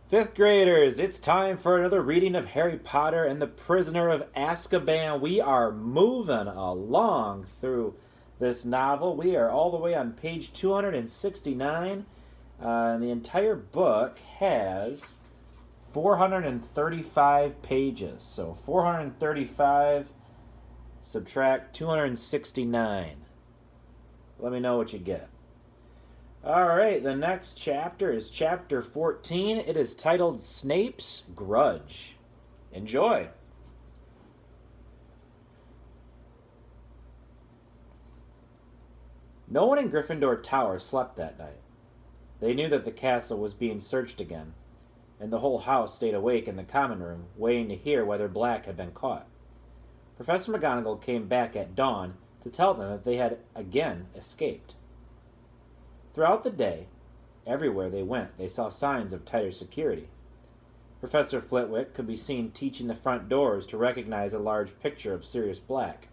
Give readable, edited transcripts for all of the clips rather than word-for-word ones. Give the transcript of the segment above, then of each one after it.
Fifth graders, it's time for another reading of Harry Potter and the Prisoner of Azkaban. We are moving along through this novel. We are all the way on page 269, and the entire book has 435 pages. So 435 subtract 269. Let me know what you get. Alright, the next chapter is chapter 14. It is titled Snape's Grudge. Enjoy. No one in Gryffindor Tower slept that night. They knew that the castle was being searched again, and the whole house stayed awake in the common room, waiting to hear whether Black had been caught. Professor McGonagall came back at dawn to tell them that they had again escaped. Throughout the day, everywhere they went, they saw signs of tighter security. Professor Flitwick could be seen teaching the front doors to recognize a large picture of Sirius Black.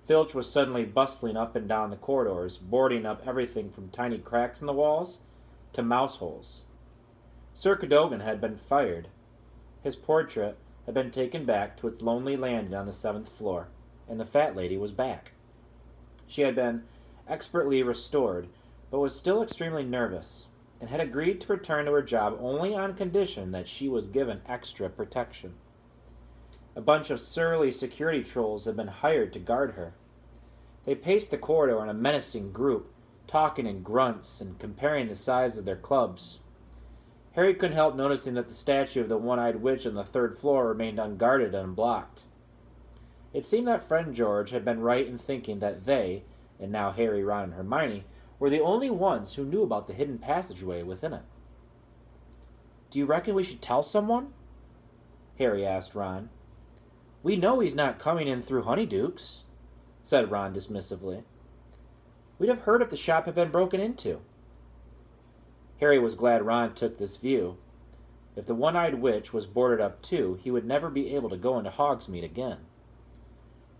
Filch was suddenly bustling up and down the corridors, boarding up everything from tiny cracks in the walls to mouse holes. Sir Cadogan had been fired. His portrait had been taken back to its lonely landing on the 7th floor, and the fat lady was back. She had been expertly restored, but was still extremely nervous, and had agreed to return to her job only on condition that she was given extra protection. A bunch of surly security trolls had been hired to guard her. They paced the corridor in a menacing group, talking in grunts and comparing the size of their clubs. Harry couldn't help noticing that the statue of the one-eyed witch on the 3rd floor remained unguarded and unblocked. It seemed that Friend George had been right in thinking that they, and now Harry, Ron, and Hermione, were the only ones who knew about the hidden passageway within it. "Do you reckon we should tell someone?" Harry asked Ron. "We know he's not coming in through Honeydukes," said Ron dismissively. "We'd have heard if the shop had been broken into." Harry was glad Ron took this view. If the one-eyed witch was boarded up too, he would never be able to go into Hogsmeade again.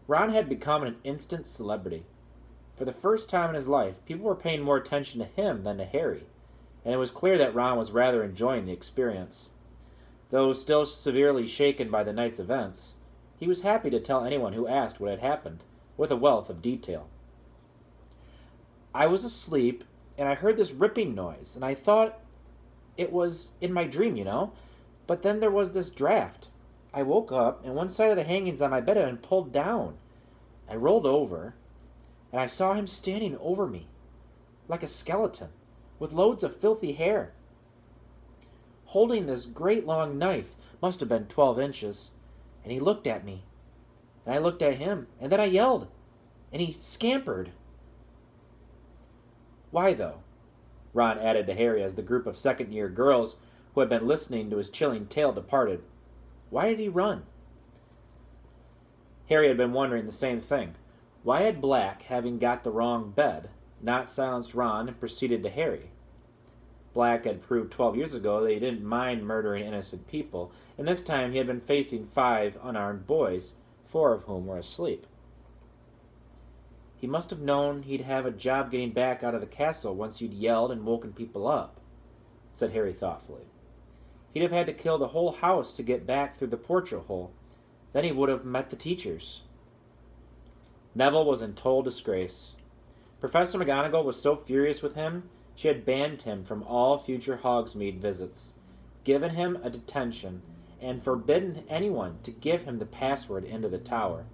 Ron had become an instant celebrity. For the first time in his life, people were paying more attention to him than to Harry, and it was clear that Ron was rather enjoying the experience. Though still severely shaken by the night's events, he was happy to tell anyone who asked what had happened, with a wealth of detail. "I was asleep, and I heard this ripping noise, and I thought it was in my dream, but then there was this draft. I woke up, and one side of the hangings on my bed had been pulled down. I rolled over, and I saw him standing over me, like a skeleton, with loads of filthy hair, holding this great long knife, must have been 12 inches, and he looked at me, and I looked at him, and then I yelled, and he scampered." "Why, though?" Ron added to Harry as the group of second-year girls who had been listening to his chilling tale departed. "Why did he run?" Harry had been wondering the same thing. Why had Black, having got the wrong bed, not silenced Ron and proceeded to Harry? Black had proved 12 years ago that he didn't mind murdering innocent people, and this time he had been facing 5 unarmed boys, 4 of whom were asleep. "He must have known he'd have a job getting back out of the castle once you'd yelled and woken people up," said Harry thoughtfully. "He'd have had to kill the whole house to get back through the portrait hole. Then he would have met the teachers." Neville was in total disgrace. Professor McGonagall was so furious with him, she had banned him from all future Hogsmeade visits, given him a detention, and forbidden anyone to give him the password into the tower.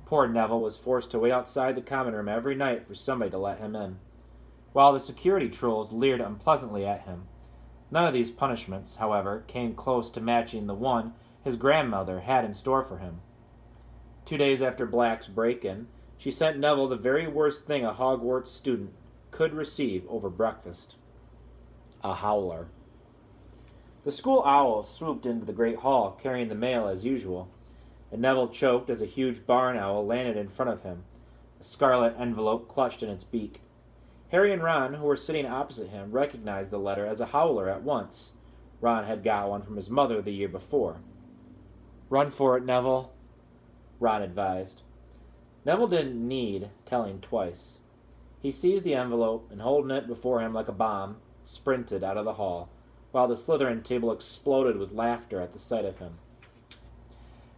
Poor Neville was forced to wait outside the common room every night for somebody to let him in, while the security trolls leered unpleasantly at him. None of these punishments, however, came close to matching the one his grandmother had in store for him. 2 days after Black's break-in, she sent Neville the very worst thing a Hogwarts student could receive over breakfast: a howler. The school owl swooped into the great hall, carrying the mail as usual, and Neville choked as a huge barn owl landed in front of him, a scarlet envelope clutched in its beak. Harry and Ron, who were sitting opposite him, recognized the letter as a howler at once. Ron had got one from his mother the year before. "Run for it, Neville," Ron advised. Neville didn't need telling twice. He seized the envelope and, holding it before him like a bomb, sprinted out of the hall, while the Slytherin table exploded with laughter at the sight of him.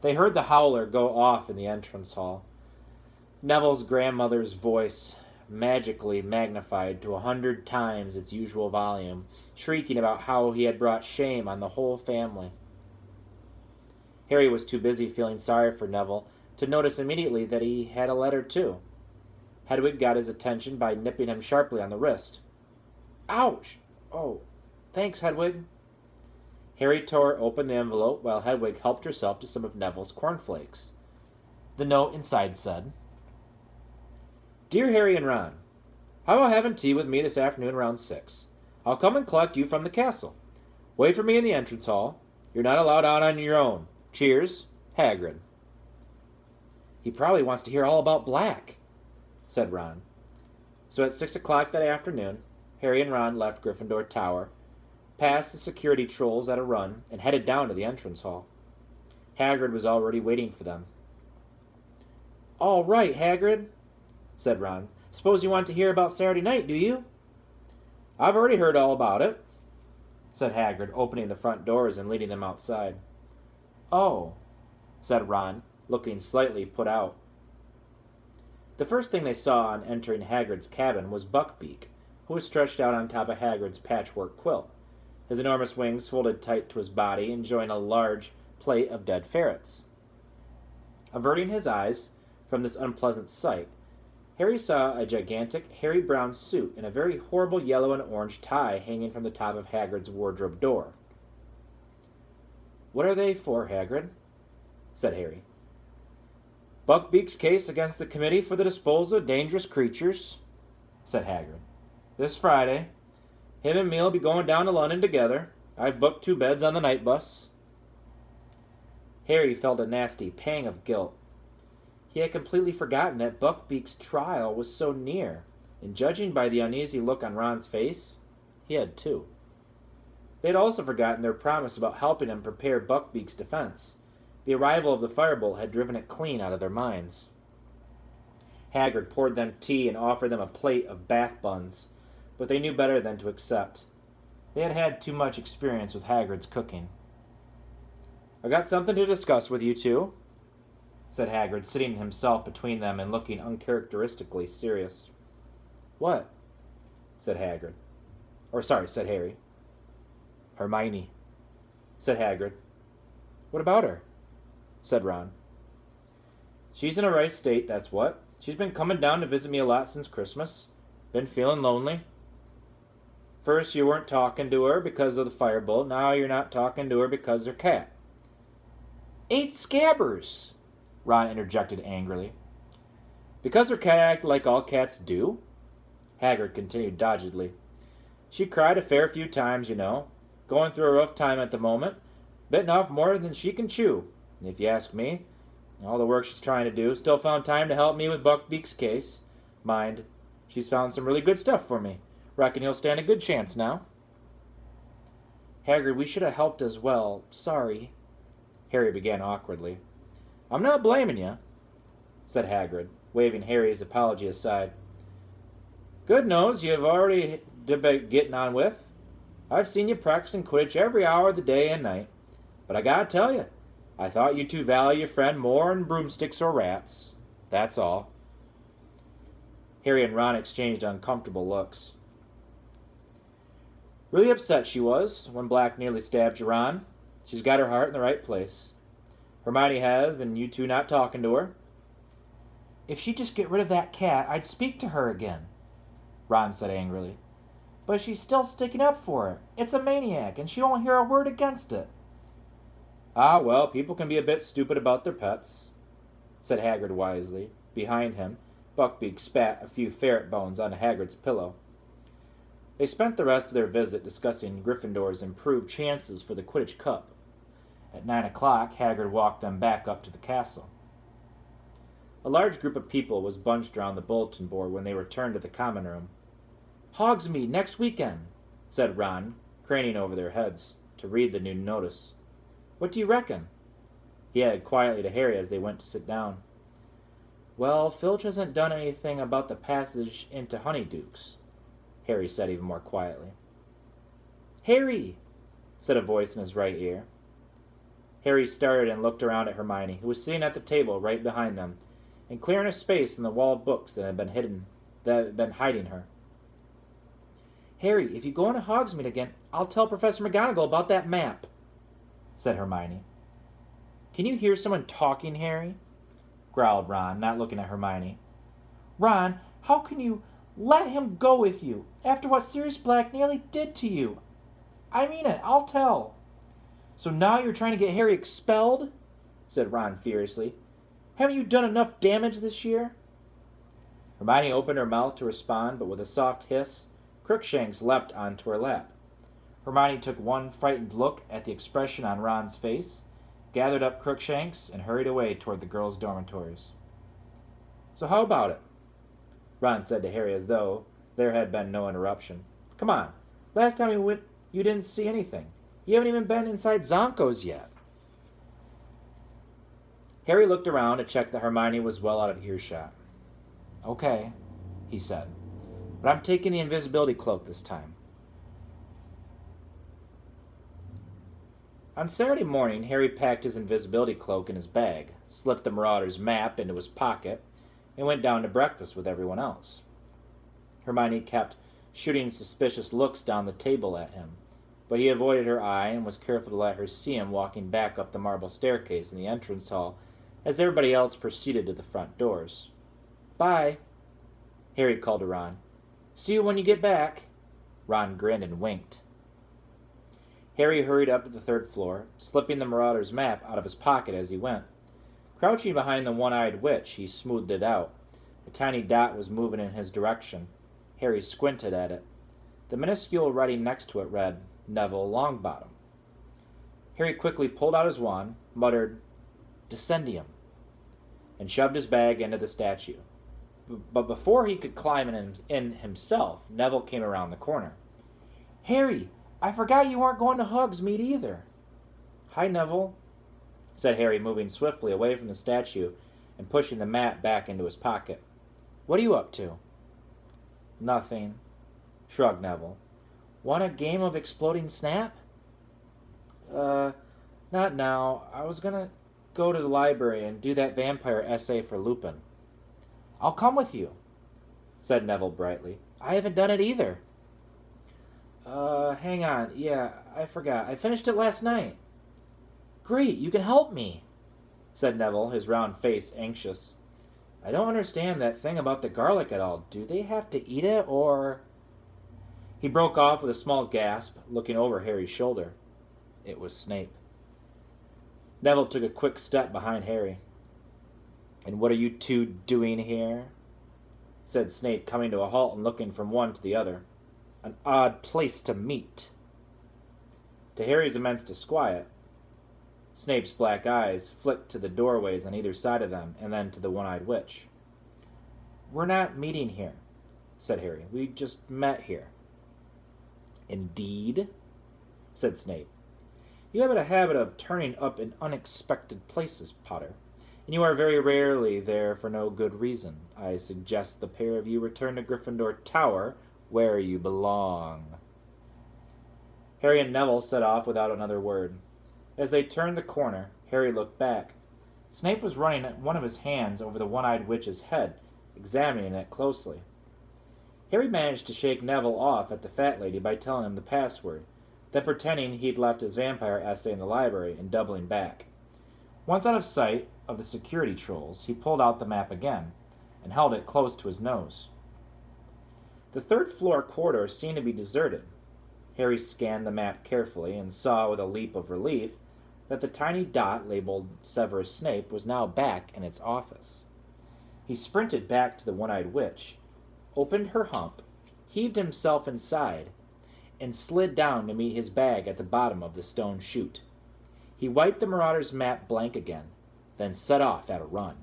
They heard the howler go off in the entrance hall. Neville's grandmother's voice, magically magnified to 100 times its usual volume, shrieking about how he had brought shame on the whole family. Harry was too busy feeling sorry for Neville to notice immediately that he had a letter too. Hedwig got his attention by nipping him sharply on the wrist. Ouch! Oh, thanks, Hedwig. Harry tore open the envelope while Hedwig helped herself to some of Neville's cornflakes. The note inside said, Dear Harry and Ron, how about having tea with me this afternoon around 6? I'll come and collect you from the castle. Wait for me in the entrance hall. You're not allowed out on your own. Cheers, Hagrid. He probably wants to hear all about Black, said Ron. So at 6 o'clock that afternoon, Harry and Ron left Gryffindor Tower, passed the security trolls at a run, and headed down to the entrance hall. Hagrid was already waiting for them. All right, Hagrid, said Ron. Suppose you want to hear about Saturday night, do you? I've already heard all about it, said Hagrid, opening the front doors and leading them outside. Oh, said Ron, looking slightly put out. The first thing they saw on entering Hagrid's cabin was Buckbeak, who was stretched out on top of Hagrid's patchwork quilt, his enormous wings folded tight to his body, enjoying a large plate of dead ferrets. Averting his eyes from this unpleasant sight, Harry saw a gigantic, hairy brown suit and a very horrible yellow and orange tie hanging from the top of Hagrid's wardrobe door. What are they for, Hagrid? Said Harry. Buckbeak's case against the Committee for the Disposal of Dangerous Creatures, said Hagrid. This Friday. Him and me'll be going down to London together. I've booked 2 beds on the night bus. Harry felt a nasty pang of guilt. He had completely forgotten that Buckbeak's trial was so near, and judging by the uneasy look on Ron's face, he had too. They had also forgotten their promise about helping him prepare Buckbeak's defense. The arrival of the firebolt had driven it clean out of their minds. Hagrid poured them tea and offered them a plate of bath buns, but they knew better than to accept. They had had too much experience with Hagrid's cooking. I got something to discuss with you two, said Hagrid, sitting himself between them and looking uncharacteristically serious. What? Said Hagrid. Said Harry. Hermione, said Hagrid. What about her? Said Ron. She's in a right state, that's what. She's been coming down to visit me a lot since Christmas. Been feeling lonely. First you weren't talking to her because of the firebolt. Now you're not talking to her because her cat. 8 scabbers, Ron interjected angrily. Because her cat acted like all cats do? Hagrid continued doggedly. She cried a fair few times, you know. Going through a rough time at the moment. Bitten off more than she can chew. And if you ask me, all the work she's trying to do, still found time to help me with Buckbeak's case. Mind, she's found some really good stuff for me. Reckon he'll stand a good chance now. Hagrid, we should have helped as well. Sorry. Harry began awkwardly. I'm not blaming you, said Hagrid, waving Harry's apology aside. Good knows you've already been getting on with. I've seen you practicing Quidditch every hour of the day and night. But I gotta tell you, I thought you two value your friend more than broomsticks or rats. That's all. Harry and Ron exchanged uncomfortable looks. Really upset she was when Black nearly stabbed you, Ron. She's got her heart in the right place. Hermione has, and you two not talking to her. If she'd just get rid of that cat, I'd speak to her again, Ron said angrily. But she's still sticking up for it. It's a maniac, and she won't hear a word against it. Ah, well, people can be a bit stupid about their pets, said Hagrid wisely. Behind him, Buckbeak spat a few ferret bones on Hagrid's pillow. They spent the rest of their visit discussing Gryffindor's improved chances for the Quidditch Cup. At 9 o'clock, Hagrid walked them back up to the castle. A large group of people was bunched around the bulletin board when they returned to the common room. Hogsmeade next weekend, said Ron, craning over their heads to read the new notice. What do you reckon? He added quietly to Harry as they went to sit down. Well, Filch hasn't done anything about the passage into Honeydukes, Harry said even more quietly. Harry, said a voice in his right ear. Harry started and looked around at Hermione, who was sitting at the table right behind them, and clearing a space in the wall of books that had been hiding her. "Harry, if you go into Hogsmeade again, I'll tell Professor McGonagall about that map," said Hermione. "Can you hear someone talking, Harry?" growled Ron, not looking at Hermione. "Ron, how can you let him go with you after what Sirius Black nearly did to you? I mean it, I'll tell." "So now you're trying to get Harry expelled?" said Ron furiously. "Haven't you done enough damage this year?" Hermione opened her mouth to respond, but with a soft hiss, Crookshanks leapt onto her lap. Hermione took one frightened look at the expression on Ron's face, gathered up Crookshanks, and hurried away toward the girls' dormitories. "So how about it?" Ron said to Harry as though there had been no interruption. "Come on, last time we went, you didn't see anything. You haven't even been inside Zonko's yet." Harry looked around to check that Hermione was well out of earshot. "Okay," he said, "but I'm taking the invisibility cloak this time." On Saturday morning, Harry packed his invisibility cloak in his bag, slipped the Marauder's map into his pocket, and went down to breakfast with everyone else. Hermione kept shooting suspicious looks down the table at him, but he avoided her eye and was careful to let her see him walking back up the marble staircase in the entrance hall as everybody else proceeded to the front doors. "Bye," Harry called to Ron. "See you when you get back." Ron grinned and winked. Harry hurried up to the third floor, slipping the Marauder's map out of his pocket as he went. Crouching behind the one-eyed witch, he smoothed it out. A tiny dot was moving in his direction. Harry squinted at it. The minuscule writing next to it read, "Neville Longbottom." Harry quickly pulled out his wand, muttered, "Descendium," and shoved his bag into the statue. But before he could climb in himself, Neville came around the corner. "Harry, I forgot you weren't going to Hogsmeade either." "Hi, Neville," said Harry, moving swiftly away from the statue and pushing the map back into his pocket. "What are you up to?" "Nothing," shrugged Neville. "Want a game of Exploding Snap?" Not now. I was gonna go to the library and do that vampire essay for Lupin." "I'll come with you," said Neville brightly. "I haven't done it either." Hang on. Yeah, I forgot. I finished it last night." "Great, you can help me," said Neville, his round face anxious. "I don't understand that thing about the garlic at all. Do they have to eat it, or—" He broke off with a small gasp, looking over Harry's shoulder. It was Snape. Neville took a quick step behind Harry. "And what are you two doing here?" said Snape, coming to a halt and looking from one to the other. "An odd place to meet." To Harry's immense disquiet, Snape's black eyes flicked to the doorways on either side of them and then to the one-eyed witch. "We're not meeting here," said Harry. "We just met here." "Indeed?" said Snape. "You have a habit of turning up in unexpected places, Potter, and you are very rarely there for no good reason. I suggest the pair of you return to Gryffindor Tower, where you belong." Harry and Neville set off without another word. As they turned the corner, Harry looked back. Snape was running one of his hands over the one-eyed witch's head, examining it closely. Harry managed to shake Neville off at the fat lady by telling him the password, then pretending he'd left his vampire essay in the library and doubling back. Once out of sight of the security trolls, he pulled out the map again and held it close to his nose. The third-floor corridor seemed to be deserted. Harry scanned the map carefully and saw with a leap of relief that the tiny dot labeled Severus Snape was now back in its office. He sprinted back to the one-eyed witch, opened her hump, heaved himself inside, and slid down to meet his bag at the bottom of the stone chute. He wiped the Marauder's map blank again, then set off at a run.